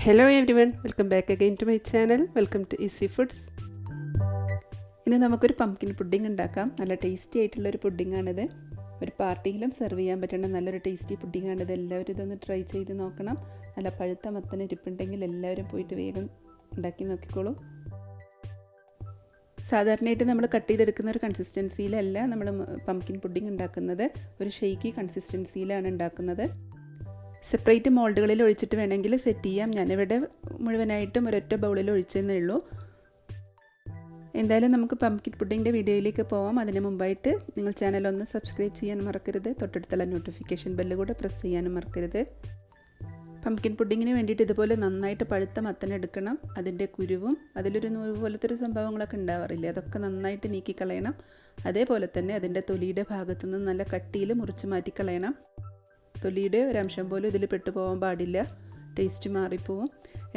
Hello everyone, welcome back again to my channel. Welcome to Easy Foods. ഇന്ന് നമുക്കൊരു pumpkin pudding ഉണ്ടാക്കാം. നല്ല tasty ആയിട്ടുള്ളൊരു പുഡിംഗാണിത്. ഒരു പാർട്ടിയിലും സെർവ് ചെയ്യാൻ പറ്റുന്ന നല്ലൊരു ടേസ്റ്റി പുഡിംഗാണിത്. എല്ലാവരും ഇതൊന്ന് ട്രൈ ചെയ്ത് നോക്കണം. നല്ല പഴുത്ത മത്തൻ ഇരിപ്പുണ്ടെങ്കിൽ എല്ലാവരും പോയിട്ട് വേഗം ഉണ്ടാക്കി നോക്കിക്കോളൂ. സാധാരണയായിട്ട് നമ്മൾ കട്ട് ചെയ്തെടുക്കുന്ന ഒരു കൺസിസ്റ്റൻസിയിലല്ല നമ്മൾ പംകിൻ പുഡിംഗ് ഉണ്ടാക്കുന്നത്. ഒരു ഷെയ്ക്കി കൺസിസ്റ്റൻസിയിലാണ് ഉണ്ടാക്കുന്നത്. സെപ്പറേറ്റ് മോൾഡുകളിൽ ഒഴിച്ചിട്ട് വേണമെങ്കിൽ സെറ്റ് ചെയ്യാം. ഞാനിവിടെ മുഴുവനായിട്ടും ഒരൊറ്റ ബൗളിൽ ഒഴിച്ചെന്നേ ഉള്ളൂ. എന്തായാലും നമുക്ക് പംകിൻ പുഡിങ്ങിൻ്റെ വീഡിയോയിലേക്ക് പോവാം. അതിന് മുമ്പായിട്ട് നിങ്ങൾ ചാനൽ ഒന്ന് സബ്സ്ക്രൈബ് ചെയ്യാൻ മറക്കരുത്. തൊട്ടടുത്തുള്ള നോട്ടിഫിക്കേഷൻ ബെല്ല് കൂടെ പ്രസ് ചെയ്യാനും മറക്കരുത്. പംകിൻ പുഡിങ്ങിന് വേണ്ടിയിട്ട് ഇതുപോലെ നന്നായിട്ട് പഴുത്ത മത്തൻ എടുക്കണം. അതിൻ്റെ കുരുവും അതിലൊരു നൂറ് പോലത്തെ ഒരു സംഭവങ്ങളൊക്കെ ഉണ്ടാവാറില്ലേ, അതൊക്കെ നന്നായിട്ട് നീക്കിക്കളയണം. അതേപോലെ തന്നെ അതിൻ്റെ തൊലിയുടെ ഭാഗത്തുനിന്ന് നല്ല കട്ടിയിൽ മുറിച്ച് മാറ്റിക്കളയണം. തൊലിയുടെ ഒരംശം പോലും ഇതിൽ പെട്ടുപോകാൻ പാടില്ല, ടേസ്റ്റ് മാറിപ്പോവും.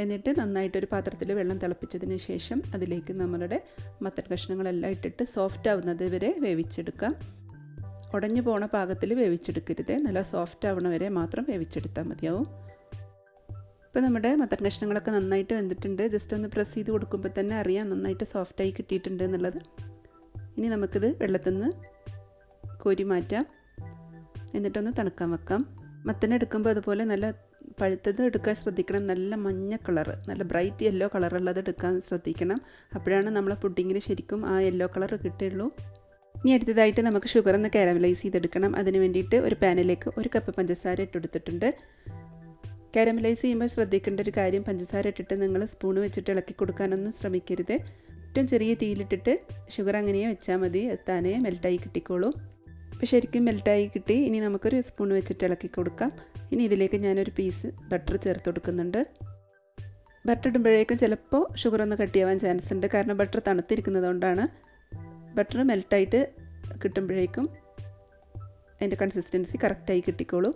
എന്നിട്ട് നന്നായിട്ടൊരു പാത്രത്തിൽ വെള്ളം തിളപ്പിച്ചതിന് ശേഷം അതിലേക്ക് നമ്മളുടെ മത്തൻ കഷ്ണങ്ങളെല്ലാം ഇട്ടിട്ട് സോഫ്റ്റ് ആവുന്നത് വരെ വേവിച്ചെടുക്കാം. ഉടഞ്ഞു പോണ പാകത്തിൽ വേവിച്ചെടുക്കരുത്, നല്ല സോഫ്റ്റ് ആവണ വരെ മാത്രം വേവിച്ചെടുത്താൽ മതിയാവും. ഇപ്പോൾ നമ്മുടെ മത്തൻ കഷ്ണങ്ങളൊക്കെ നന്നായിട്ട് വെന്തിട്ടുണ്ട്. ജസ്റ്റ് ഒന്ന് പ്രസ് ചെയ്ത് കൊടുക്കുമ്പോൾ തന്നെ അറിയാം നന്നായിട്ട് സോഫ്റ്റായി കിട്ടിയിട്ടുണ്ട് എന്നുള്ളത്. ഇനി നമുക്കിത് വെള്ളത്തിൽ നിന്ന് കോരി മാറ്റാം. എന്നിട്ടൊന്ന് തണുക്കാൻ വെക്കാം. മത്തൻ എടുക്കുമ്പോൾ അതുപോലെ നല്ല പഴുത്തത് എടുക്കാൻ ശ്രദ്ധിക്കണം. നല്ല മഞ്ഞ കളറ്, നല്ല ബ്രൈറ്റ് യെല്ലോ കളറുള്ളത് എടുക്കാൻ ശ്രദ്ധിക്കണം. അപ്പോഴാണ് നമ്മളെ പുഡിങ്ങിന് ശരിക്കും ആ യെല്ലോ കളർ കിട്ടുള്ളൂ. ഇനി അടുത്തതായിട്ട് നമുക്ക് ഷുഗർ ഒന്ന് കാരമലൈസ് ചെയ്തെടുക്കണം. അതിന് വേണ്ടിയിട്ട് ഒരു പാനിലേക്ക് 1 കപ്പ് പഞ്ചസാര ഇട്ടെടുത്തിട്ടുണ്ട്. കാരമലൈസ് ചെയ്യുമ്പോൾ ശ്രദ്ധിക്കേണ്ട ഒരു കാര്യം, പഞ്ചസാര ഇട്ടിട്ട് നിങ്ങൾ സ്പൂണ് വെച്ചിട്ട് ഇളക്കി കൊടുക്കാനൊന്നും ശ്രമിക്കരുത്. ഏറ്റവും ചെറിയ തീയിലിട്ടിട്ട് ഷുഗർ അങ്ങനെ വെച്ചാൽ മതി, താനേ മെൽറ്റായി കിട്ടിക്കോളും. ഇപ്പോൾ ശരിക്കും മെൽറ്റായി കിട്ടി. ഇനി നമുക്കൊരു സ്പൂൺ വെച്ചിട്ട് ഇളക്കി കൊടുക്കാം. ഇനി ഇതിലേക്ക് ഞാനൊരു പീസ് ബട്ടർ ചേർത്ത് കൊടുക്കുന്നുണ്ട്. ബട്ടർ ഇടുമ്പോഴേക്കും ചിലപ്പോൾ ഷുഗർ ഒന്ന് കട്ടിയാവാൻ ചാൻസ് ഉണ്ട്, കാരണം ബട്ടർ തണുത്തിരിക്കുന്നത് കൊണ്ടാണ്. ബട്ടർ മെൽറ്റായിട്ട് കിട്ടുമ്പോഴേക്കും അതിൻ്റെ കൺസിസ്റ്റൻസി കറക്റ്റായി കിട്ടിക്കോളൂ.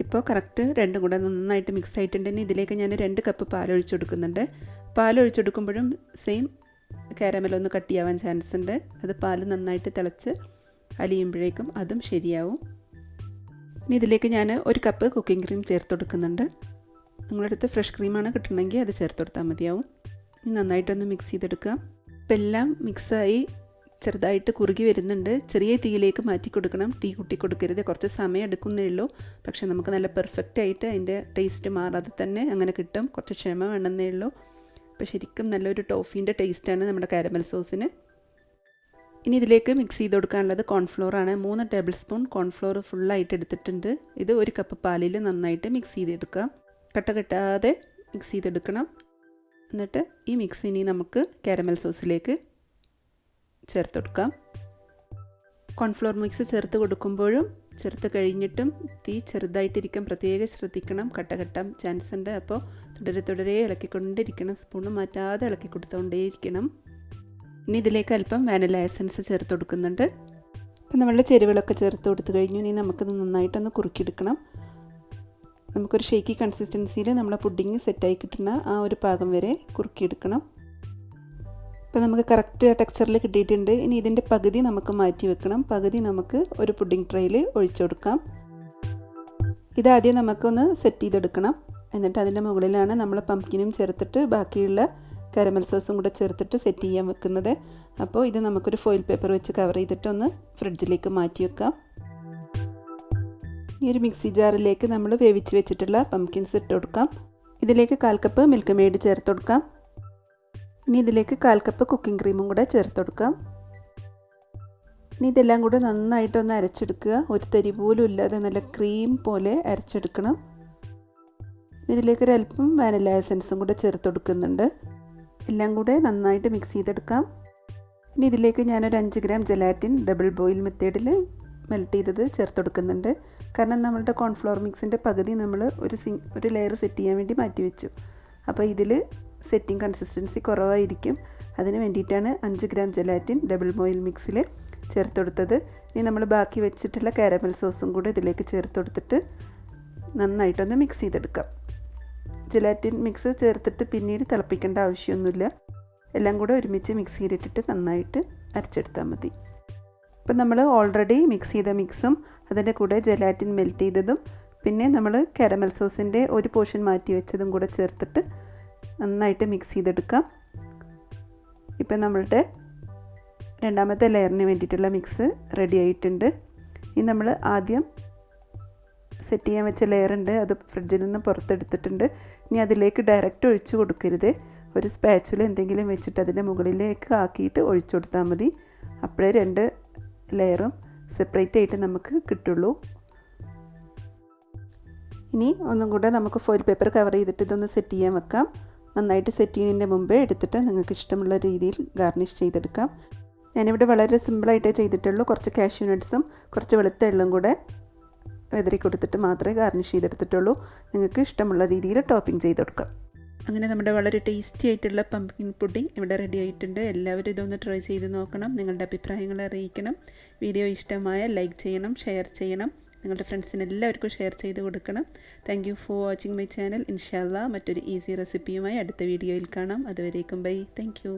ഇപ്പോൾ കറക്റ്റ് രണ്ടും കൂടെ നന്നായിട്ട് മിക്സ് ആയിട്ടുണ്ട്. ഇനി ഇതിലേക്ക് ഞാൻ 2 കപ്പ് പാലൊഴിച്ച് കൊടുക്കുന്നുണ്ട്. പാലൊഴിച്ചെടുക്കുമ്പോഴും സെയിം കാരമലൊന്ന് കട്ടിയാവാൻ ചാൻസ് ഉണ്ട്. അത് പാൽ നന്നായിട്ട് തിളച്ച് അലിയുമ്പോഴേക്കും അതും ശരിയാവും. ഇനി ഇതിലേക്ക് ഞാൻ 1 കപ്പ് കുക്കിംഗ് ക്രീം ചേർത്ത് കൊടുക്കുന്നുണ്ട്. നിങ്ങളുടെ അടുത്ത് ഫ്രഷ് ക്രീമാണ് കിട്ടണമെങ്കിൽ അത് ചേർത്ത് കൊടുത്താൽ മതിയാവും. ഇനി നന്നായിട്ടൊന്ന് മിക്സ് ചെയ്തെടുക്കാം. ഇപ്പം എല്ലാം മിക്സായി ചെറുതായിട്ട് കുറുകി വരുന്നുണ്ട്. ചെറിയ തീയിലേക്ക് മാറ്റി കൊടുക്കണം, തീ കൂട്ടി കൊടുക്കരുത്. കുറച്ച് സമയം എടുക്കുന്നേ ഉള്ളൂ, പക്ഷേ നമുക്ക് നല്ല പെർഫെക്റ്റ് ആയിട്ട് അതിൻ്റെ ടേസ്റ്റ് മാറാതെ തന്നെ അങ്ങനെ കിട്ടും. കുറച്ച് ക്ഷമ വേണമെന്നേ ഉള്ളൂ. അപ്പോൾ ശരിക്കും നല്ലൊരു ടോഫീൻ്റെ ടേസ്റ്റാണ് നമ്മുടെ കാരമൽ സോസിന്. ഇനി ഇതിലേക്ക് മിക്സ് ചെയ്ത് കൊടുക്കാനുള്ളത് കോൺഫ്ലോറാണ്. 3 ടേബിൾ സ്പൂൺ കോൺഫ്ലോർ ഫുള്ളായിട്ട് എടുത്തിട്ടുണ്ട്. ഇത് 1 കപ്പ് പാലിൽ നന്നായിട്ട് മിക്സ് ചെയ്തെടുക്കാം. കട്ട കെട്ടാതെ മിക്സ് ചെയ്തെടുക്കണം. എന്നിട്ട് ഈ മിക്സ് ഇനി നമുക്ക് കാരമൽ സോസിലേക്ക് ചേർത്ത് കൊടുക്കാം. കോൺഫ്ലോർ മിക്സ് ചേർത്ത് കൊടുക്കുമ്പോഴും ചേർത്ത് കഴിഞ്ഞിട്ടും തീ ചെറുതായിട്ടിരിക്കാൻ പ്രത്യേകം ശ്രദ്ധിക്കണം. കട്ട കെട്ടാൻ ചാൻസ് ഉണ്ട്. അപ്പോൾ തുടരെ ഇളക്കിക്കൊണ്ടിരിക്കണം. സ്പൂണ് മാറ്റാതെ ഇളക്കി കൊടുത്തുകൊണ്ടേയിരിക്കണം. ഇനി ഇതിലേക്ക് അല്പം വാനില എസൻസ് ചേർത്ത് കൊടുക്കുന്നുണ്ട്. അപ്പം നമ്മളുടെ ചേരുവകളൊക്കെ ചേർത്ത് കൊടുത്തു കഴിഞ്ഞു. ഇനി നമുക്കത് നന്നായിട്ടൊന്ന് കുറുക്കിയെടുക്കണം. നമുക്കൊരു ഷേക്കി കൺസിസ്റ്റൻസിയിൽ നമ്മളെ പുഡിങ് സെറ്റായി കിട്ടുന്ന ആ ഒരു പാകം വരെ കുറുക്കിയെടുക്കണം. അപ്പോൾ നമുക്ക് കറക്റ്റ് ടെക്സ്ചറിൽ കിട്ടിയിട്ടുണ്ട്. ഇനി ഇതിൻ്റെ പകുതി നമുക്ക് മാറ്റി വെക്കണം. പകുതി നമുക്ക് ഒരു പുഡിങ് ട്രേയിൽ ഒഴിച്ചു കൊടുക്കാം. ഇതാദ്യം നമുക്കൊന്ന് സെറ്റ് ചെയ്തെടുക്കണം. എന്നിട്ട് അതിൻ്റെ മുകളിലാണ് നമ്മൾ പംകിനും ചേർത്തിട്ട് ബാക്കിയുള്ള കാരമൽ സോസും കൂടെ ചേർത്തിട്ട് സെറ്റ് ചെയ്യാൻ വെക്കുന്നത്. അപ്പോൾ ഇത് നമുക്കൊരു ഫോയിൽ പേപ്പർ വെച്ച് കവർ ചെയ്തിട്ട് ഒന്ന് ഫ്രിഡ്ജിലേക്ക് മാറ്റി വെക്കാം. ഈ ഒരു മിക്സി ജാറിലേക്ക് നമ്മൾ വേവിച്ച് വെച്ചിട്ടുള്ള പംകിൻസ് ഇട്ട് കൊടുക്കാം. ഇതിലേക്ക് 1/4 കപ്പ് മിൽക്ക് മെയ്ഡ് ചേർത്ത് കൊടുക്കാം. ഇനി ഇതിലേക്ക് 1/4 കപ്പ് കുക്കിംഗ് ക്രീമും കൂടെ ചേർത്ത് കൊടുക്കാം. ഇനി ഇതെല്ലാം കൂടെ നന്നായിട്ടൊന്ന് അരച്ചെടുക്കുക. ഒരു തരി പോലും ഇല്ലാതെ നല്ല ക്രീം പോലെ അരച്ചെടുക്കണം. ഇതിലേക്ക് ഒരല്പം വാനില എസൻസും കൂടെ ചേർത്ത് കൊടുക്കുന്നുണ്ട്. എല്ലാം കൂടെ നന്നായിട്ട് മിക്സ് ചെയ്തെടുക്കാം. ഇനി ഇതിലേക്ക് ഞാനൊരു 5 ഗ്രാം ജലാറ്റിൻ ഡബിൾ ബോയിൽ മെത്തേഡിൽ മെൽറ്റ് ചെയ്തത് ചേർത്ത് കൊടുക്കുന്നുണ്ട്. കാരണം നമ്മളുടെ കോൺഫ്ലോർ മിക്സിൻ്റെ പകുതി നമ്മൾ ഒരു ലെയർ സെറ്റ് ചെയ്യാൻ വേണ്ടി മാറ്റി വെച്ചു. അപ്പോൾ ഇതിൽ സെറ്റിംഗ് കൺസിസ്റ്റൻസി കുറവായിരിക്കും. അതിന് വേണ്ടിയിട്ടാണ് 5 ഗ്രാം ജലാറ്റിൻ ഡബിൾ ബോയിൽ മിക്സിൽ ചേർത്ത് കൊടുത്തത്. ഇനി നമ്മൾ ബാക്കി വെച്ചിട്ടുള്ള കാരമൽ സോസും കൂടെ ഇതിലേക്ക് ചേർത്ത് കൊടുത്തിട്ട് നന്നായിട്ടൊന്ന് മിക്സ് ചെയ്തെടുക്കാം. ജലാറ്റിൻ മിക്സ് ചേർത്തിട്ട് പിന്നീട് തിളപ്പിക്കേണ്ട ആവശ്യമൊന്നുമില്ല. എല്ലാം കൂടെ ഒരുമിച്ച് മിക്സിയിലിട്ടിട്ട് നന്നായിട്ട് അരച്ചെടുത്താൽ മതി. ഇപ്പം നമ്മൾ ഓൾറെഡി മിക്സ് ചെയ്ത മിക്സും അതിൻ്റെ കൂടെ ജലാറ്റിൻ മെൽറ്റ് ചെയ്തതും പിന്നെ നമ്മൾ കാരമൽ സോസിൻ്റെ ഒരു പോർഷൻ മാറ്റി വെച്ചതും കൂടെ ചേർത്തിട്ട് നന്നായിട്ട് മിക്സ് ചെയ്തെടുക്കാം. ഇപ്പം നമ്മളുടെ രണ്ടാമത്തെ ലെയറിന് വേണ്ടിയിട്ടുള്ള മിക്സ് റെഡി ആയിട്ടുണ്ട്. ഇനി നമ്മൾ ആദ്യം സെറ്റ് ചെയ്യാൻ വെച്ച ലെയർ ഉണ്ട്, അത് ഫ്രിഡ്ജിൽ നിന്ന് പുറത്തെടുത്തിട്ടുണ്ട്. ഇനി അതിലേക്ക് ഡയറക്റ്റ് ഒഴിച്ചു കൊടുക്കരുത്. ഒരു സ്പാച്ചുല എന്തെങ്കിലും വെച്ചിട്ട് അതിൻ്റെ മുകളിലേക്ക് ആക്കിയിട്ട് ഒഴിച്ചു കൊടുത്താൽ മതി. അപ്പോഴേ 2 ലെയറും സെപ്പറേറ്റ് ആയിട്ട് നമുക്ക് കിട്ടുള്ളൂ. ഇനി ഒന്നും കൂടെ നമുക്ക് ഫോയിൽ പേപ്പർ കവർ ചെയ്തിട്ട് ഇതൊന്ന് സെറ്റ് ചെയ്യാൻ വെക്കാം. നന്നായിട്ട് സെറ്റ് ചെയ്യുന്നതിൻ്റെ മുമ്പേ എടുത്തിട്ട് നിങ്ങൾക്ക് ഇഷ്ടമുള്ള രീതിയിൽ ഗാർണിഷ് ചെയ്തെടുക്കാം. ഞാനിവിടെ വളരെ സിമ്പിളായിട്ടേ ചെയ്തിട്ടുള്ളൂ. കുറച്ച് കാഷ്യൂ നട്ട്സും കുറച്ച് വെളുത്ത എള്ളും കൂടെ വെതറി കൊടുത്തിട്ട് മാത്രമേ ഗാർണിഷ് ചെയ്തെടുത്തിട്ടുള്ളൂ. നിങ്ങൾക്ക് ഇഷ്ടമുള്ള രീതിയിൽ ടോപ്പിംഗ് ചെയ്തെടുക്കാം. അങ്ങനെ നമ്മുടെ വളരെ ടേസ്റ്റി ആയിട്ടുള്ള പംപ്കിൻ പുഡിംഗ് ഇവിടെ റെഡി ആയിട്ടുണ്ട്. എല്ലാവരും ഇതൊന്ന് ട്രൈ ചെയ്ത് നോക്കണം. നിങ്ങളുടെ അഭിപ്രായങ്ങൾ അറിയിക്കണം. വീഡിയോ ഇഷ്ടമായ ലൈക്ക് ചെയ്യണം, ഷെയർ ചെയ്യണം. നിങ്ങളുടെ ഫ്രണ്ട്സിന് എല്ലാവർക്കും ഷെയർ ചെയ്ത് കൊടുക്കണം. Thank you for watching my channel. ഇൻഷാ അല്ലാഹ് മറ്റൊരു ഈസി റെസിപ്പിയുമായി അടുത്ത വീഡിയോയിൽ കാണാം. അതുവരേക്കും ബൈ. Thank you.